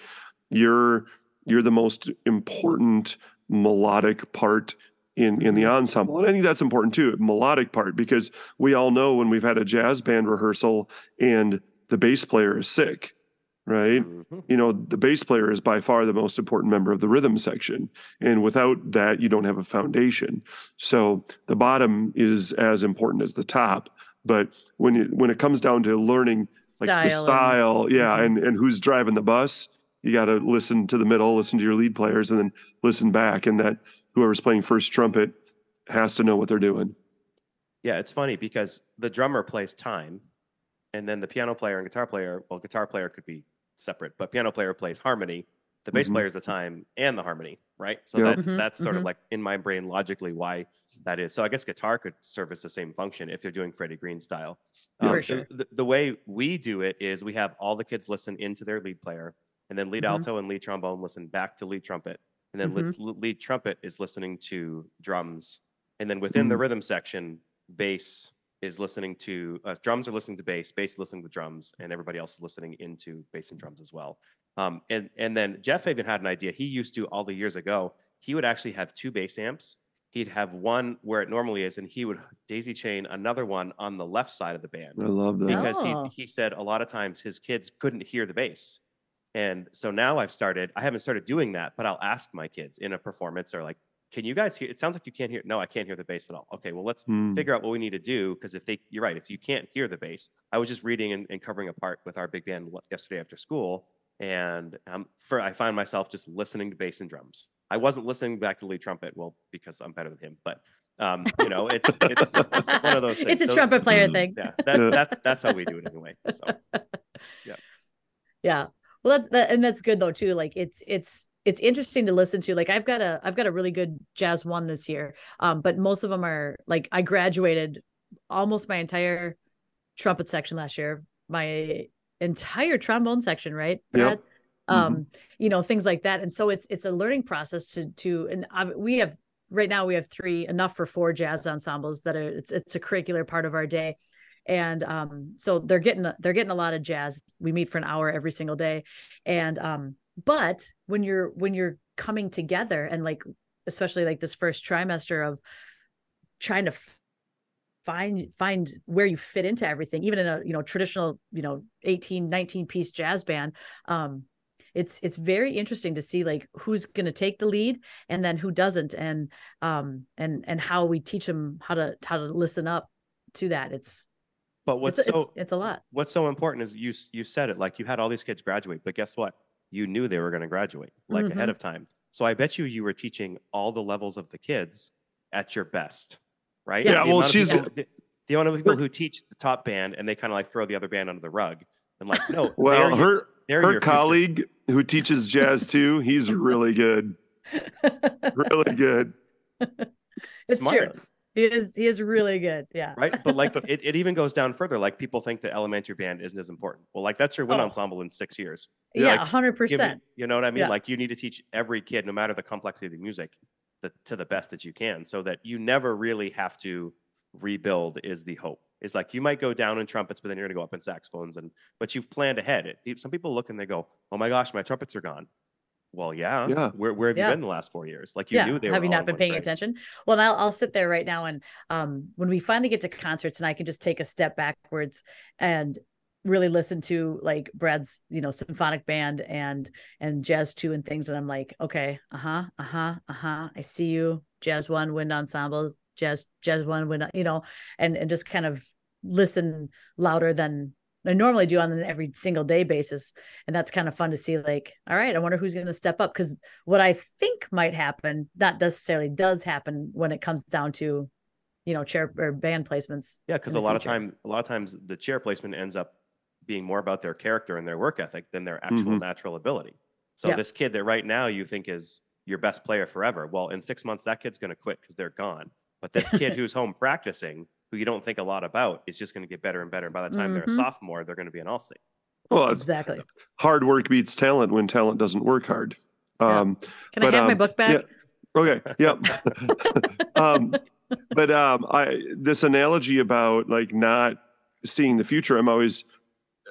you're the most important melodic part in the ensemble. And I think that's important too, melodic part, because we all know when we've had a jazz band rehearsal and the bass player is sick, right? Mm-hmm. The bass player is by far the most important member of the rhythm section. And without that, you don't have a foundation. So the bottom is as important as the top. But when it comes down to learning like the style, and who's driving the bus, you got to listen to the middle, listen to your lead players, and then listen back. And that whoever's playing first trumpet has to know what they're doing. Yeah, it's funny because the drummer plays time, and then the piano player and guitar player could be separate, but piano player plays harmony. The bass player is the time and the harmony, right? So that's sort of like in my brain logically why that is. So I guess guitar could service the same function if you're doing Freddie Green style. For sure. The way we do it is we have all the kids listen into their lead player, and then lead alto and lead trombone listen back to lead trumpet, and then lead trumpet is listening to drums, and then within the rhythm section, bass is listening to drums are listening to bass is listening to drums, and everybody else is listening into bass and drums as well. And then Jeff even had an idea. He used to, all the years ago, he would actually have 2 bass amps. He'd have one where it normally is, and he would daisy chain another one on the left side of the band. I love that. Because he said a lot of times his kids couldn't hear the bass. And so now I haven't started doing that, but I'll ask my kids in a performance, or like, can you guys hear? It sounds like you can't hear. No, I can't hear the bass at all. Okay, well, let's figure out what we need to do. Because you're right, if you can't hear the bass, I was just reading and covering a part with our big band yesterday after school, and I find myself just listening to bass and drums. I wasn't listening back to lead trumpet, well, because I'm better than him, but it's one of those things. It's a trumpet player thing. Yeah, that's how we do it anyway. So yeah. Well, that's good though too. Like it's interesting to listen to. Like I've got a really good jazz one this year. But most of them are like, I graduated almost my entire trumpet section last year, my entire trombone section, right, Brad? Yep. Things like that. And so it's a learning process and we have right now 3, enough for 4 jazz ensembles that it's a curricular part of our day. And so they're getting a lot of jazz. We meet for an hour every single day. And but when you're coming together and like especially like this first trimester of trying to find where you fit into everything, even in a, you know, traditional, you know, 18, 19 piece jazz band. It's very interesting to see like who's going to take the lead and then who doesn't. And how we teach them how to listen up to that. It's a lot. What's so important is you said it, like you had all these kids graduate, but guess what? You knew they were going to graduate like ahead of time. So I bet you were teaching all the levels of the kids at your best, right? Yeah. The amount of people who teach the top band and they kind of like throw the other band under the rug and like, no. Well, her colleague who teaches jazz too, he's really good. Really good. It's smart. True. He is really good. Yeah. Right. But like, it even goes down further. Like people think the elementary band isn't as important. Well, like that's your wind ensemble in 6 years. Yeah. Like, 100%. You know what I mean? Yeah. Like you need to teach every kid, no matter the complexity of the music, to the best that you can, so that you never really have to rebuild is the hope. It's like you might go down in trumpets, but then you're going to go up in saxophones, but you've planned ahead. Some people look and they go, oh my gosh, my trumpets are gone. Well, yeah. Where have you been the last 4 years? Like you knew they were. Have you not been paying attention? Well, and I'll sit there right now and when we finally get to concerts and I can just take a step backwards and really listen to like Brad's, you know, symphonic band and jazz 2 and things, and I'm like, okay, I see you, jazz 1 wind ensemble, jazz 1 wind, you know, and just kind of listen louder than I normally do on an every single day basis. And that's kind of fun to see, like, all right, I wonder who's going to step up. Because what I think might happen, not necessarily does happen when it comes down to, you know, chair or band placements. Yeah, because a lot of times the chair placement ends up being more about their character and their work ethic than their actual natural ability. So this kid that right now you think is your best player forever, well, in 6 months, that kid's going to quit because they're gone. But this kid who's home practicing, who you don't think a lot about, is just going to get better and better. And by the time they're a sophomore, they're going to be an all-state. Well, exactly. Hard work beats talent when talent doesn't work hard. Can I have my book back? Yeah. Okay. Yep. This analogy about like not seeing the future, I'm always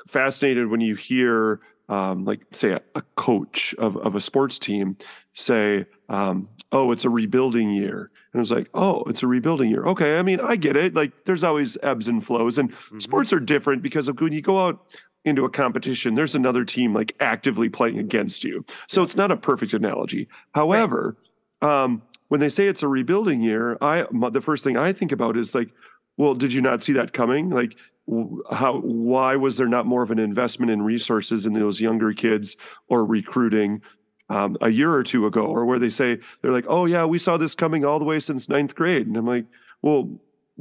fascinated when you hear like say a coach of a sports team say, oh, it's a rebuilding year. And I was like, oh, it's a rebuilding year. Okay. I mean, I get it. Like there's always ebbs and flows, and sports are different because when you go out into a competition, there's another team like actively playing against you. So it's not a perfect analogy. However, when they say it's a rebuilding year, the first thing I think about is like, well, did you not see that coming? Like, why was there not more of an investment in resources in those younger kids or recruiting a year or two ago? Or where they're like, oh yeah, we saw this coming all the way since 9th grade. And I'm like, well,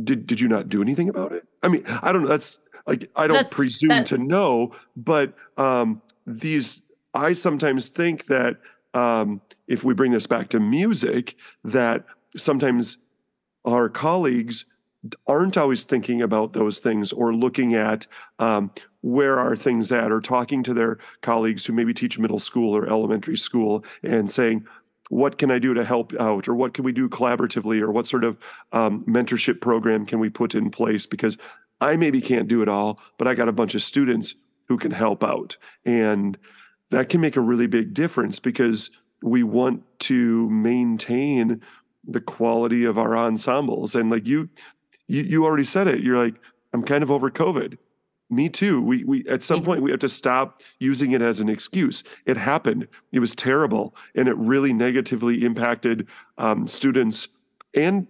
did you not do anything about it? I mean, I don't know. That's like, I don't presume to know, but I sometimes think that if we bring this back to music, that sometimes our colleagues aren't always thinking about those things or looking at where are things at, or talking to their colleagues who maybe teach middle school or elementary school and saying, what can I do to help out, or what can we do collaboratively, or what sort of mentorship program can we put in place? Because I maybe can't do it all, but I got a bunch of students who can help out. And that can make a really big difference because we want to maintain the quality of our ensembles. And like you already said it. You're like, I'm kind of over COVID. Me too. We at some point we have to stop using it as an excuse. It happened. It was terrible, and it really negatively impacted students and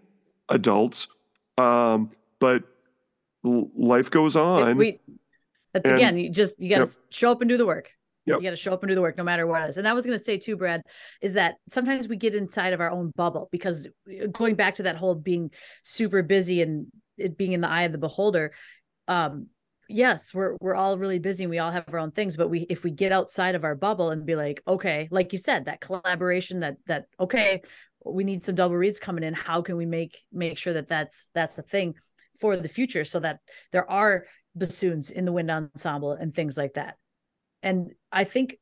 adults. But life goes on. You got to show up and do the work. Yep. You got to show up and do the work no matter what it is. And I was going to say too, Brad, is that sometimes we get inside of our own bubble, because going back to that whole being super busy and it being in the eye of the beholder. Yes, we're all really busy and we all have our own things, but if we get outside of our bubble and be like, okay, like you said, that collaboration, that okay, we need some double reeds coming in. How can we make sure that that's the thing for the future, so that there are bassoons in the wind ensemble and things like that. And I think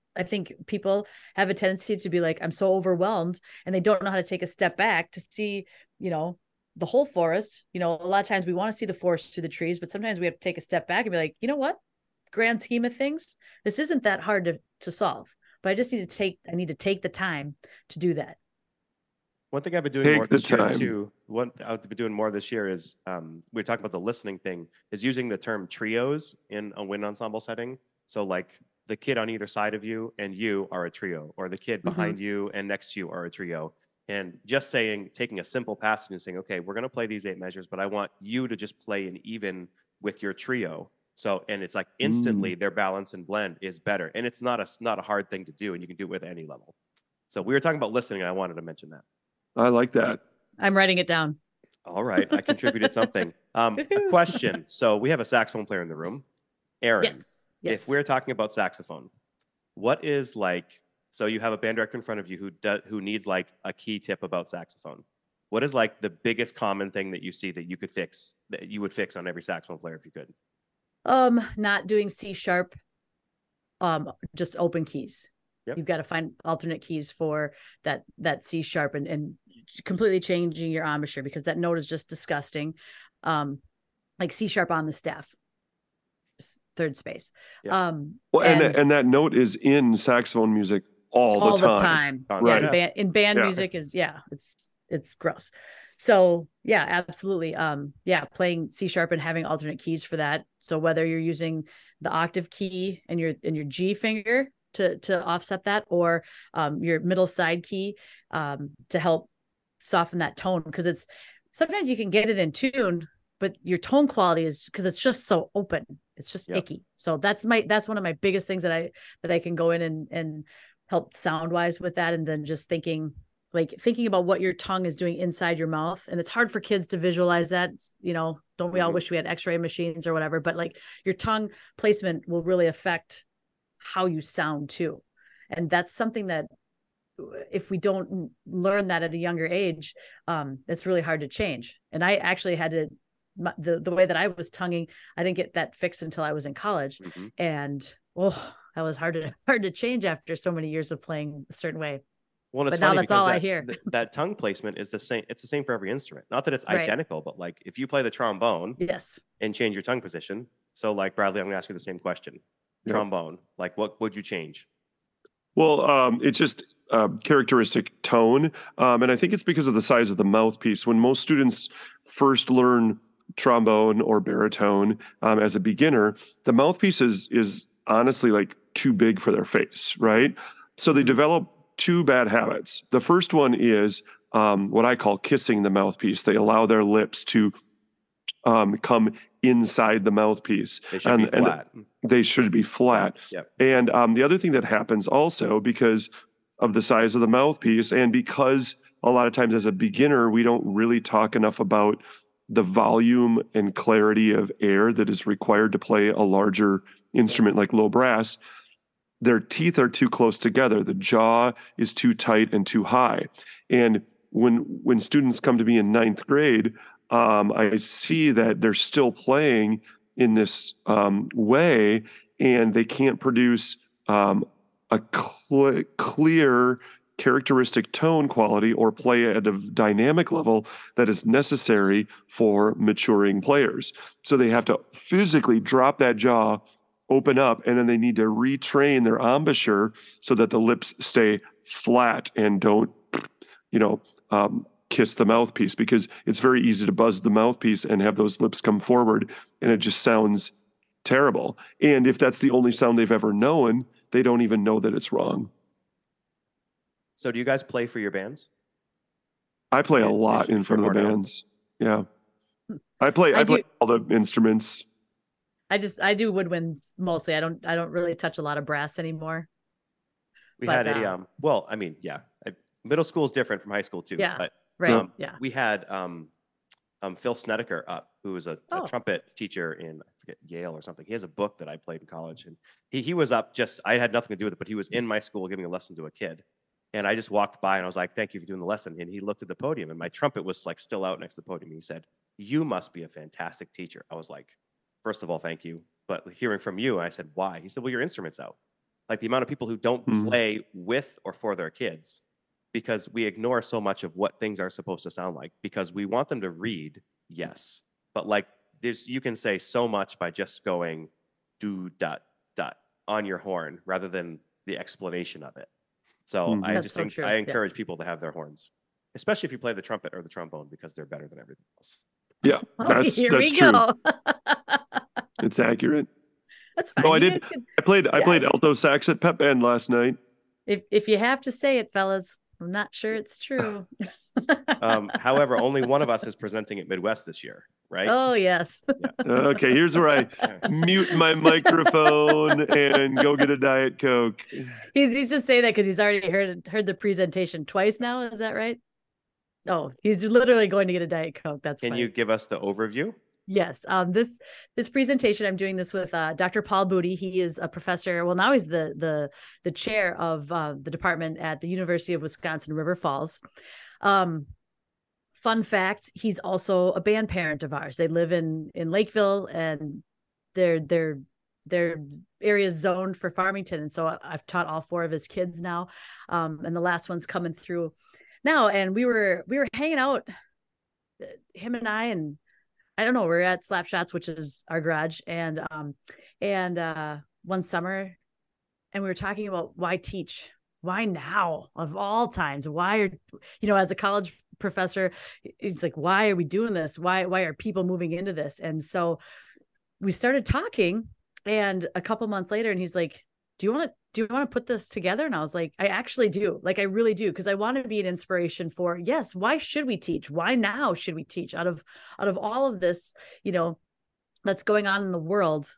people have a tendency to be like, I'm so overwhelmed, and they don't know how to take a step back to see, you know, the whole forest. You know, a lot of times we want to see the forest through the trees, but sometimes we have to take a step back and be like, you know what, grand scheme of things, this isn't that hard to solve, but I need to take the time to do that. One thing I've been doing more Take the this year time. too, one I've been doing more this year is we were talking about the listening thing, is using the term trios in a wind ensemble setting. So like the kid on either side of you and you are a trio, or the kid behind you and next to you are a trio. And just saying, taking a simple passage and saying, okay, we're going to play these 8 measures, but I want you to just play an even with your trio. So, and it's like instantly their balance and blend is better. And it's not a hard thing to do, and you can do it with any level. So we were talking about listening, and I wanted to mention that. I like that. I'm writing it down. All right, I contributed something. A question. So we have a saxophone player in the room, Erin. Yes. Yes. If we're talking about saxophone, what is like? So you have a band director in front of you who needs like a key tip about saxophone. What is like the biggest common thing that you see that you could fix, that you would fix on every saxophone player if you could? Not doing C sharp, just open keys. Yep. You've got to find alternate keys for that C sharp, and completely changing your embouchure, because that note is just disgusting. Like C sharp on the staff, third space. Yep. Well, and that note is in saxophone music all the time. Right. Yeah, in band music is it's gross. So yeah, absolutely. Playing C sharp and having alternate keys for that. So whether you're using the octave key and your G finger to offset that, or your middle side key to help soften that tone, because it's sometimes you can get it in tune, but your tone quality is, because it's just so open, it's just icky. So that's one of my biggest things that I can go in and help sound wise with that. And then just thinking about what your tongue is doing inside your mouth. And it's hard for kids to visualize that, don't we all wish we had x-ray machines or whatever, but like your tongue placement will really affect how you sound too. And that's something that if we don't learn that at a younger age, it's really hard to change. And I actually had to, the way that I was tonguing, I didn't get that fixed until I was in college. And that was hard to change after so many years of playing a certain way. Well, it's but now that's all I hear. That tongue placement is the same. It's the same for every instrument. Not that it's identical, but like if you play the trombone, and change your tongue position. So like Bradley, I'm going to ask you the same question. Trombone, like what would you change? Well, it's just characteristic tone. And I think it's because of the size of the mouthpiece. When most students first learn trombone or baritone as a beginner, the mouthpiece is honestly like too big for their face, right? So they develop 2 bad habits. The first one is what I call kissing the mouthpiece. They allow their lips to come inside the mouthpiece. They should be flat. They should be flat. Yep. And the other thing that happens also, because of the size of the mouthpiece, and because a lot of times as a beginner, we don't really talk enough about the volume and clarity of air that is required to play a larger instrument like low brass, their teeth are too close together. The jaw is too tight and too high. And when students come to me in 9th grade, I see that they're still playing in this way, and they can't produce a clear characteristic tone quality or play at a dynamic level that is necessary for maturing players. So they have to physically drop that jaw, open up, and then they need to retrain their embouchure so that the lips stay flat and don't, kiss the mouthpiece, because it's very easy to buzz the mouthpiece and have those lips come forward, and it just sounds terrible. And if that's the only sound they've ever known, they don't even know that it's wrong. So do you guys play for your bands? I play a lot in front of the bands. Yeah. I play all the instruments. I do woodwinds mostly. I don't really touch a lot of brass anymore. We had middle school is different from high school too. Yeah. But we had Phil Snedeker up, who was a trumpet teacher in, I forget, Yale or something. He has a book that I played in college, and he was up I had nothing to do with it, but he was in my school giving a lesson to a kid. And I just walked by and I was like, thank you for doing the lesson. And he looked at the podium, and my trumpet was like still out next to the podium. And he said, you must be a fantastic teacher. I was like, first of all, thank you. But hearing from you, I said, why? He said, well, your instrument's out. Like the amount of people who don't play with or for their kids, because we ignore so much of what things are supposed to sound like, because we want them to read, yes. But like you can say so much by just going do dot dot on your horn rather than the explanation of it. So I encourage people to have their horns. especially if you play the trumpet or the trombone, because they're better than everything else. Yeah, that's true. It's accurate. That's fine. No, I did. I played alto sax at pep band last night. If you have to say it, fellas, I'm not sure it's true. However, only one of us is presenting at Midwest this year, right? Oh, yes. Yeah. Okay, here's where I mute my microphone and go get a Diet Coke. He's just saying that because he's already heard the presentation twice now. Is that right? Oh, he's literally going to get a Diet Coke. That's Can you give us the overview? Yes. This presentation, I'm doing this with Dr. Paul Booty. He is a professor. Well, now he's the chair of the department at the University of Wisconsin River Falls. Fun fact: he's also a band parent of ours. They live in Lakeville, and their area is zoned for Farmington. And so I've taught all 4 of his kids now, and the last one's coming through now. And we were hanging out, him and I don't know, we're at Slapshots, which is our garage, and one summer, and we were talking about why teach, why now of all times, why are, as a college professor, it's like, why are we doing this? Why are people moving into this? And so we started talking, and a couple months later, and he's like, do you want to put this together? And I was like, I actually do. Like, I really do. Cause I want to be an inspiration for, yes, why should we teach? Why now should we teach out of all of this, that's going on in the world?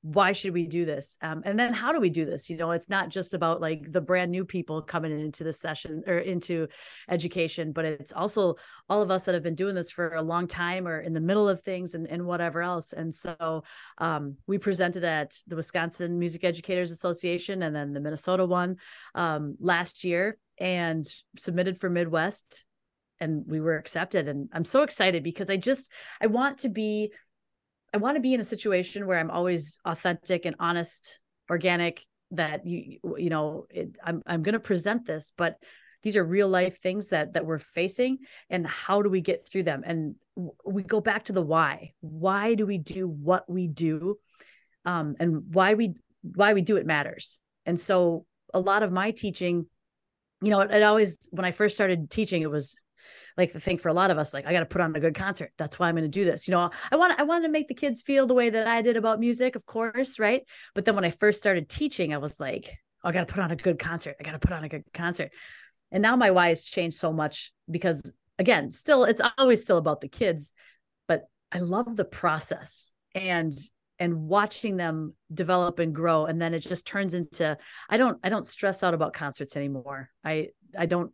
Why should we do this? And then how do we do this? It's not just about like the brand new people coming into the session or into education, but it's also all of us that have been doing this for a long time or in the middle of things and whatever else. And so we presented at the Wisconsin Music Educators Association and then the Minnesota one last year and submitted for Midwest, and we were accepted. And I'm so excited because I want to be in a situation where I'm always authentic and honest, organic, that I'm going to present this, but these are real life things that we're facing, and how do we get through them? And we go back to the why. Why do we do what we do? And why we do it matters. And so a lot of my teaching, it always, when I first started teaching, it was like the thing for a lot of us, like, I got to put on a good concert. That's why I'm going to do this. I want to make the kids feel the way that I did about music, of course. Right. But then when I first started teaching, I was like, oh, I got to put on a good concert. I got to put on a good concert. And now my why has changed so much because, again, it's always still about the kids, but I love the process and watching them develop and grow. And then it just turns into, I don't stress out about concerts anymore. I don't,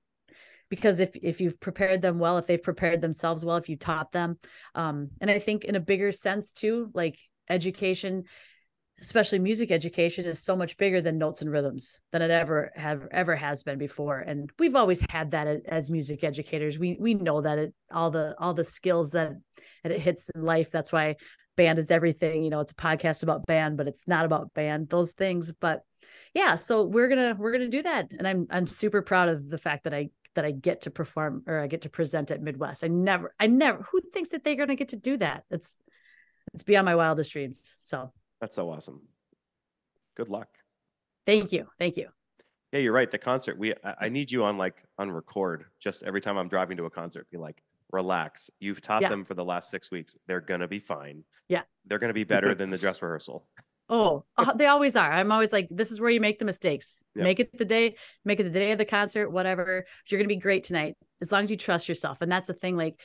because if you've prepared them well, if they've prepared themselves well, if you taught them, and I think in a bigger sense too, like education, especially music education, is so much bigger than notes and rhythms than it ever has been before. And we've always had that as music educators. We know that all the skills that it hits in life. That's why band is everything. It's a podcast about band, but it's not about band, those things. But yeah, so we're gonna do that, and I'm super proud of the fact that I get to perform, or I get to present at Midwest. I never, who thinks that they're going to get to do that? It's beyond my wildest dreams. So that's so awesome. Good luck. Thank you. Yeah, you're right. The concert, I need you on record, just every time I'm driving to a concert, be like, relax. You've taught them for the last 6 weeks. They're going to be fine. Yeah. They're going to be better than the dress rehearsal. Oh, they always are. I'm always like, this is where you make the mistakes. Yep. Make it the day of the concert, whatever. You're going to be great tonight, as long as you trust yourself. And that's the thing. Like,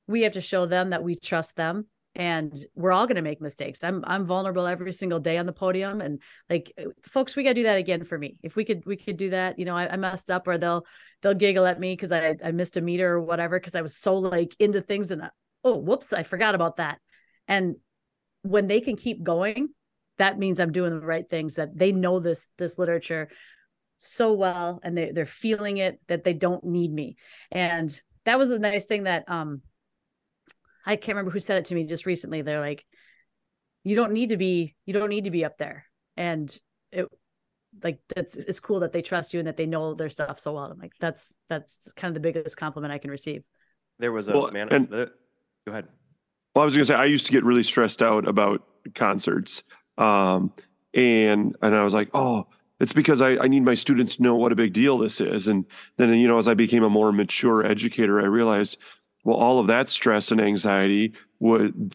we have to show them that we trust them, and we're all going to make mistakes. I'm vulnerable every single day on the podium. And like, folks, we got to do that again for me. If we could do that, I messed up, or they'll giggle at me because I missed a meter or whatever, because I was so like into things, and whoops, I forgot about that. And when they can keep going, that means I'm doing the right things, that they know this literature so well, and they're feeling it, that they don't need me. And that was a nice thing that I can't remember who said it to me just recently. They're like, you don't need to be up there. And it's cool that they trust you and that they know their stuff so well. I'm like, that's kind of the biggest compliment I can receive. There was go ahead. Well, I was going to say, I used to get really stressed out about concerts. And I was like, oh, It's because I need my students to know what a big deal this is. And then, as I became a more mature educator, I realized, well, all of that stress and anxiety,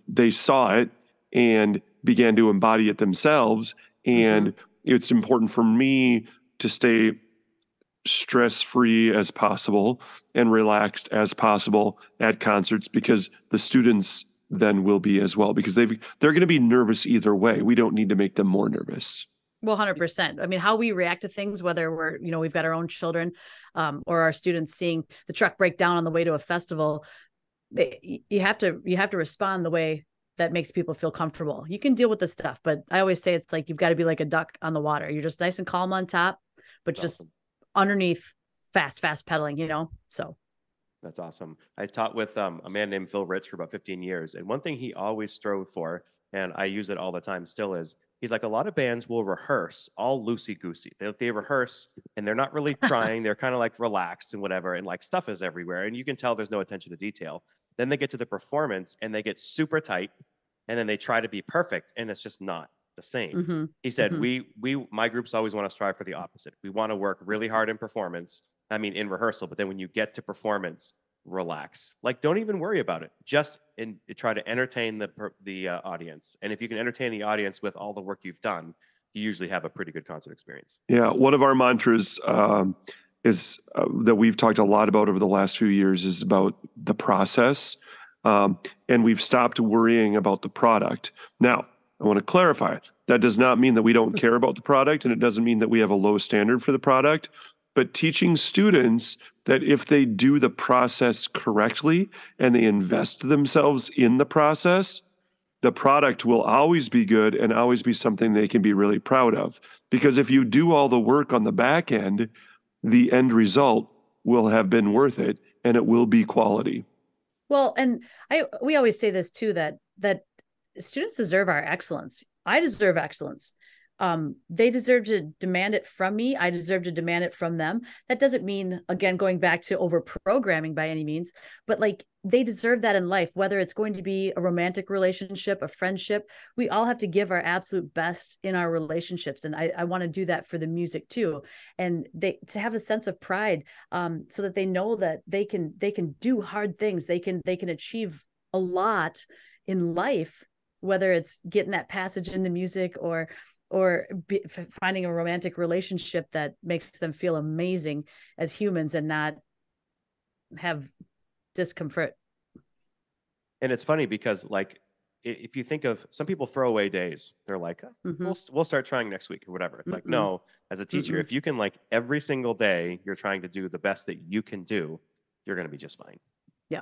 they saw it and began to embody it themselves. And it's important for me to stay stress-free as possible and relaxed as possible at concerts, because the students then will be as well, because they're going to be nervous either way. We don't need to make them more nervous. Well, 100%. I mean, how we react to things, whether we're, we've got our own children or our students seeing the truck break down on the way to a festival, you have to respond the way that makes people feel comfortable. You can deal with the stuff, but I always say it's like you've got to be like a duck on the water. You're just nice and calm on top, but just underneath fast pedaling, so. That's awesome. I taught with a man named Phil Rich for about 15 years. And one thing he always strove for, and I use it all the time still, is he's like, a lot of bands will rehearse all loosey-goosey. They rehearse and they're not really trying. They're kind of like relaxed and whatever. And like stuff is everywhere. And you can tell there's no attention to detail. Then they get to the performance and they get super tight. And then they try to be perfect. And it's just not the same. He said, my groups always want to strive for the opposite. We want to work really hard in performance. I mean, in rehearsal, but then when you get to performance, relax. Like, don't even worry about it. Just try to entertain the audience. And if you can entertain the audience with all the work you've done, you usually have a pretty good concert experience. Yeah, one of our mantras is that we've talked a lot about over the last few years is about the process, and we've stopped worrying about the product. Now, I want to clarify, that does not mean that we don't care about the product, and it doesn't mean that we have a low standard for the product. But teaching students that if they do the process correctly and they invest themselves in the process, the product will always be good and always be something they can be really proud of. Because if you do all the work on the back end, the end result will have been worth it and it will be quality. Well, and we always say this too, that students deserve our excellence. I deserve excellence. They deserve to demand it from me. I deserve to demand it from them. That doesn't mean, again, going back to over programming by any means, but like they deserve that in life, whether it's going to be a romantic relationship, a friendship. We all have to give our absolute best in our relationships. And I want to do that for the music too. And to have a sense of pride, so that they know that they can do hard things. They can achieve a lot in life, whether it's getting that passage in the music or finding a romantic relationship that makes them feel amazing as humans and not have discomfort. And it's funny because, like, if you think of some people throw away days, they're like, we'll start trying next week or whatever. It's like, no, as a teacher, if you can, like, every single day you're trying to do the best that you can do, you're going to be just fine. Yeah.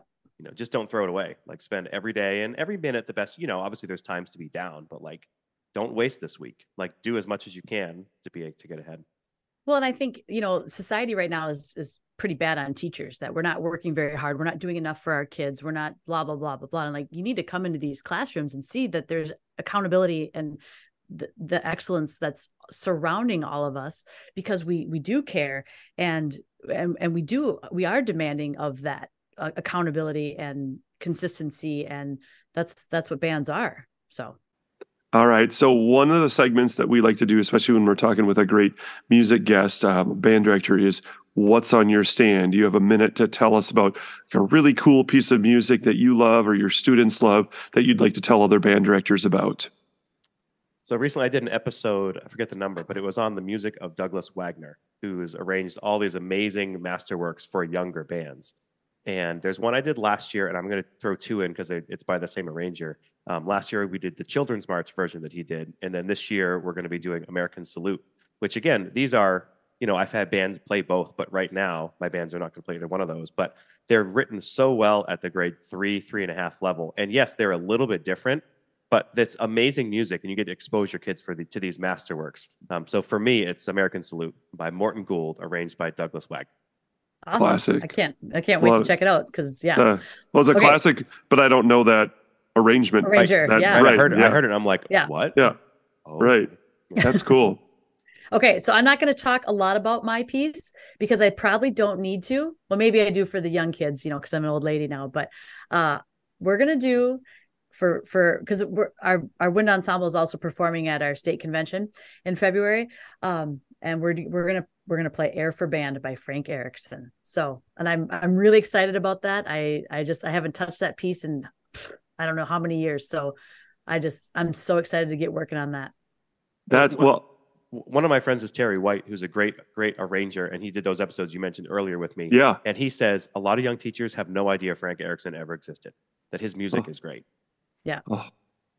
Just don't throw it away. Like, spend every day and every minute the best. Obviously there's times to be down, but like, don't waste this week. Like, do as much as you can to get ahead. Well, and I think, society right now is pretty bad on teachers, that we're not working very hard. We're not doing enough for our kids. We're not blah, blah, blah, blah, blah. And like, you need to come into these classrooms and see that there's accountability and the excellence that's surrounding all of us, because we do care and we are demanding of that accountability and consistency. And that's what bands are. So. All right. So one of the segments that we like to do, especially when we're talking with a great music guest, band director, is what's on your stand. You have a minute to tell us about a really cool piece of music that you love or your students love that you'd like to tell other band directors about. So recently I did an episode, I forget the number, but it was on the music of Douglas Wagner, who's arranged all these amazing masterworks for younger bands. And there's one I did last year, and I'm going to throw two in because it's by the same arranger. Last year, we did the Children's March version that he did. And then this year, we're going to be doing American Salute, which, again, these are, I've had bands play both, but right now, my bands are not going to play either one of those. But they're written so well at the grade 3.5 level. And yes, they're a little bit different, but that's amazing music, and you get to expose your kids to these masterworks. So for me, it's American Salute by Morton Gould, arranged by Douglas Wagner. Awesome. Classic. I can't wait to check it out, because well, it's a classic, but I don't know that arrangement. Arranger, right, yeah. Right, I heard it and I'm like, what? Yeah. Oh. Right. That's cool. Okay, so I'm not going to talk a lot about my piece because I probably don't need to. Well, maybe I do for the young kids, because I'm an old lady now, but we're going to do because our wind ensemble is also performing at our state convention in February. and we're gonna play Air for Band by Frank Erickson. So, and I'm really excited about that. I haven't touched that piece in I don't know how many years. So I'm so excited to get working on that. One of my friends is Terry White, who's a great arranger, and he did those episodes you mentioned earlier with me. Yeah. And he says a lot of young teachers have no idea Frank Erickson ever existed, that his music is great. Yeah. Oh,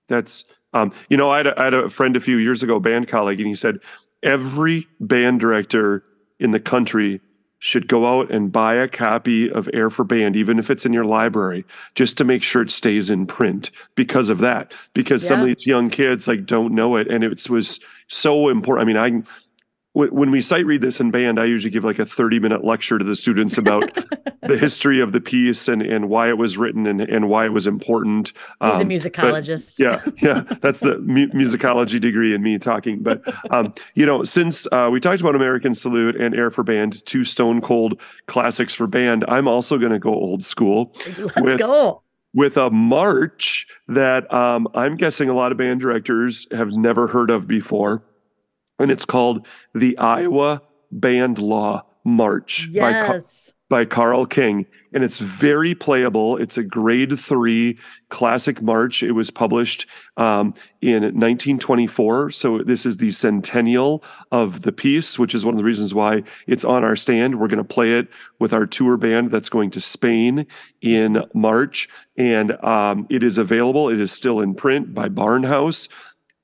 that's, I had a friend a few years ago, band colleague, and he said, every band director in the country should go out and buy a copy of Air for Band, even if it's in your library, just to make sure it stays in print because of that. Because some of these young kids don't know it. And it was so important. I mean, when we sight read this in band, I usually give a 30-minute lecture to the students about the history of the piece and why it was written and why it was important. He's a musicologist. Yeah, that's the musicology degree in me talking. But, since we talked about American Salute and Air for Band, two stone cold classics for band, I'm also going to go old school. Let's go. With a march that I'm guessing a lot of band directors have never heard of before. And it's called the Iowa Band Law March by Carl King. And it's very playable. It's a grade 3 classic march. It was published in 1924. So this is the centennial of the piece, which is one of the reasons why it's on our stand. We're going to play it with our tour band that's going to Spain in March. And it is available. It is still in print by Barnhouse.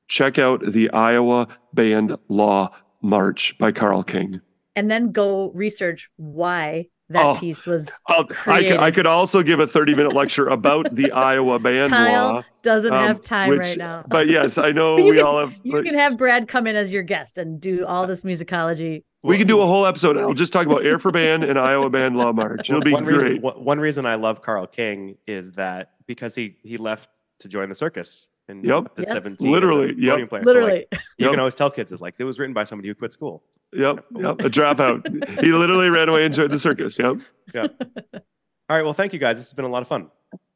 Check out the Iowa Band Law March by Carl King. And then go research why that piece was created. I could also give a 30-minute lecture about the Iowa Band Kyle Law. Doesn't have time right now. But yes, I know all have... You can have Brad come in as your guest and do all this musicology. We can do a whole episode. I'll just talk about Air for Band and Iowa Band Law March. It'll be great. One reason I love Carl King is that because he left to join the circus. And at 17, literally, literally. So you can always tell kids it was written by somebody who quit school. Yep, a dropout. He literally ran away and joined the circus. Yep. All right. Well, thank you guys. This has been a lot of fun.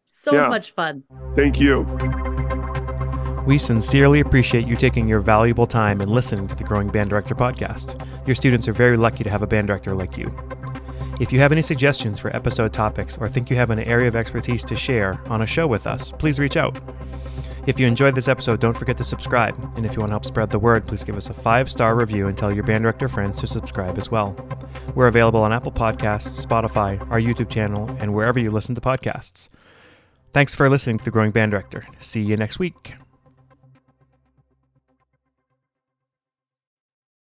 So much fun. Thank you. We sincerely appreciate you taking your valuable time and listening to the Growing Band Director podcast. Your students are very lucky to have a band director like you. If you have any suggestions for episode topics or think you have an area of expertise to share on a show with us, please reach out. If you enjoyed this episode, don't forget to subscribe. And if you want to help spread the word, please give us a 5-star review and tell your band director friends to subscribe as well. We're available on Apple Podcasts, Spotify, our YouTube channel, and wherever you listen to podcasts. Thanks for listening to The Growing Band Director. See you next week.